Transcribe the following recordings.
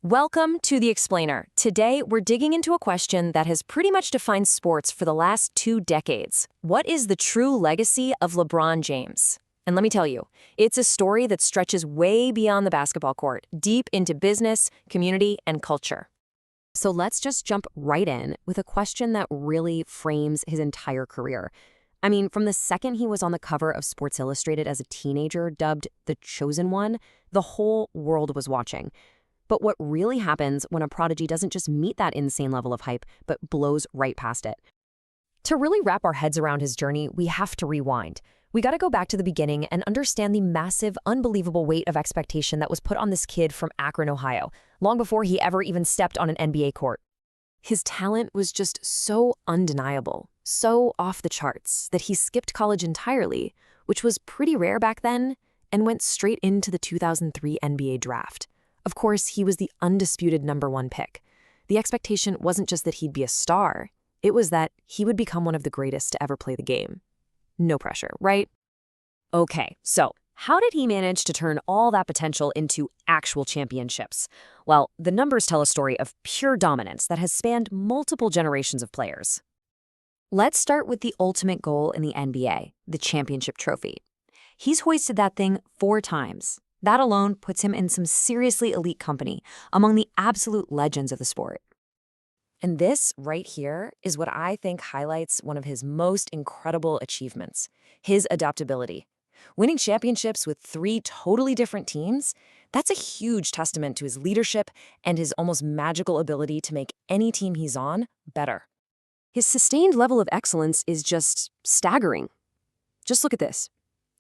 Welcome to The Explainer. Today, we're digging into a question that has pretty much defined sports for the last 2 decades. What is the true legacy of LeBron James? And let me tell you, it's a story that stretches way beyond the basketball court, deep into business, community, and culture. So let's just jump right in with a question that really frames his entire career. I mean, from the second he was on the cover of Sports Illustrated as a teenager, dubbed the Chosen One, the whole world was watching. But what really happens when a prodigy doesn't just meet that insane level of hype, but blows right past it? To really wrap our heads around his journey, we have to rewind. We got to go back to the beginning and understand the massive, unbelievable weight of expectation that was put on this kid from Akron, Ohio, long before he ever even stepped on an NBA court. His talent was just so undeniable, so off the charts, that he skipped college entirely, which was pretty rare back then, and went straight into the 2003 NBA draft. Of course, he was the undisputed #1 pick. The expectation wasn't just that he'd be a star, it was that he would become one of the greatest to ever play the game. No pressure, right? Okay, so how did he manage to turn all that potential into actual championships? Well, the numbers tell a story of pure dominance that has spanned multiple generations of players. Let's start with the ultimate goal in the NBA, the championship trophy. He's hoisted that thing 4 times. That alone puts him in some seriously elite company among the absolute legends of the sport. And this right here is what I think highlights one of his most incredible achievements, his adaptability. Winning championships with 3 totally different teams, that's a huge testament to his leadership and his almost magical ability to make any team he's on better. His sustained level of excellence is just staggering. Just look at this.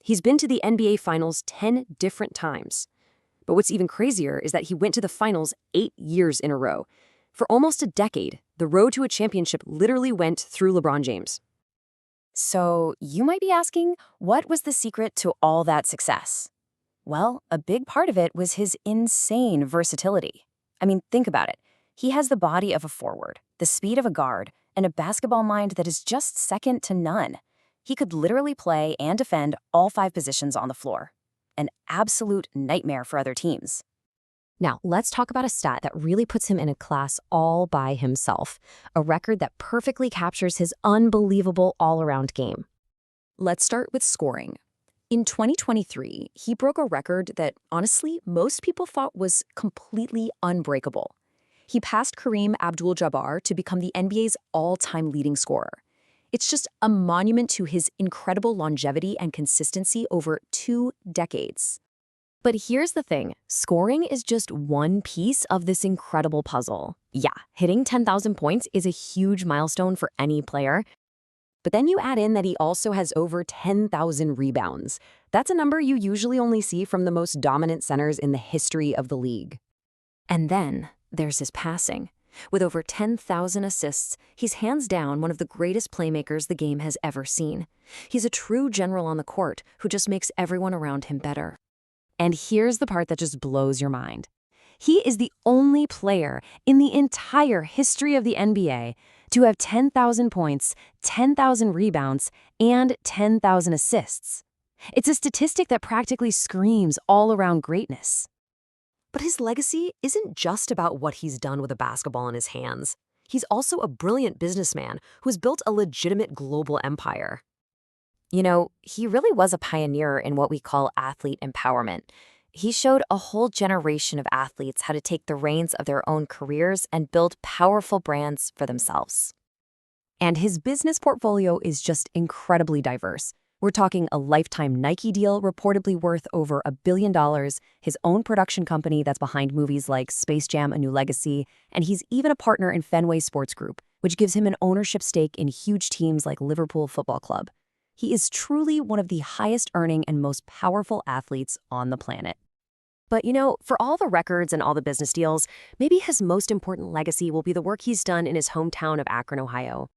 He's been to the NBA Finals 10 different times. But what's even crazier is that he went to the Finals 8 years in a row. For almost a decade, the road to a championship literally went through LeBron James. So you might be asking, what was the secret to all that success? Well, a big part of it was his insane versatility. I mean, think about it. He has the body of a forward, the speed of a guard, and a basketball mind that is just second to none. He could literally play and defend all 5 positions on the floor. An absolute nightmare for other teams. Now, let's talk about a stat that really puts him in a class all by himself, a record that perfectly captures his unbelievable all-around game. Let's start with scoring. In 2023, he broke a record that, honestly, most people thought was completely unbreakable. He passed Kareem Abdul-Jabbar to become the NBA's all-time leading scorer. It's just a monument to his incredible longevity and consistency over 2 decades. But here's the thing, scoring is just one piece of this incredible puzzle. Yeah, hitting 10,000 points is a huge milestone for any player. But then you add in that he also has over 10,000 rebounds. That's a number you usually only see from the most dominant centers in the history of the league. And then there's his passing. With over 10,000 assists, he's hands down one of the greatest playmakers the game has ever seen. He's a true general on the court who just makes everyone around him better. And here's the part that just blows your mind. He is the only player in the entire history of the NBA to have 10,000 points, 10,000 rebounds, and 10,000 assists. It's a statistic that practically screams all-around greatness. But his legacy isn't just about what he's done with a basketball in his hands. He's also a brilliant businessman who's built a legitimate global empire. You know, he really was a pioneer in what we call athlete empowerment. He showed a whole generation of athletes how to take the reins of their own careers and build powerful brands for themselves. And his business portfolio is just incredibly diverse. We're talking a lifetime Nike deal reportedly worth over $1 billion, his own production company that's behind movies like Space Jam: A New Legacy, and he's even a partner in Fenway Sports Group, which gives him an ownership stake in huge teams like Liverpool Football Club. He is truly one of the highest-earning and most powerful athletes on the planet. But you know, for all the records and all the business deals, maybe his most important legacy will be the work he's done in his hometown of Akron, Ohio.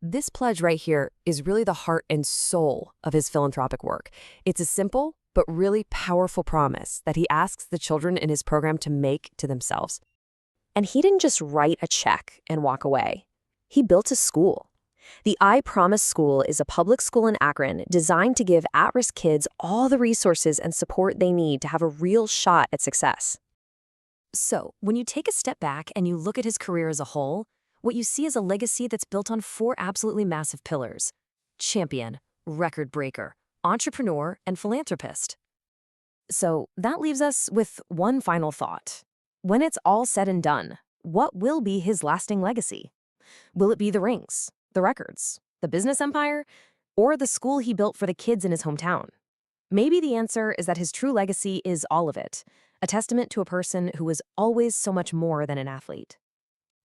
This pledge right here is really the heart and soul of his philanthropic work. It's a simple but really powerful promise that he asks the children in his program to make to themselves. And he didn't just write a check and walk away. He built a school. The I Promise School is a public school in Akron designed to give at-risk kids all the resources and support they need to have a real shot at success. So, when you take a step back and you look at his career as a whole, what you see is a legacy that's built on four absolutely massive pillars: champion, record breaker, entrepreneur, and philanthropist. So, that leaves us with one final thought. When it's all said and done, what will be his lasting legacy? Will it be the rings, the records, the business empire, or the school he built for the kids in his hometown? Maybe the answer is that his true legacy is all of it, a testament to a person who was always so much more than an athlete.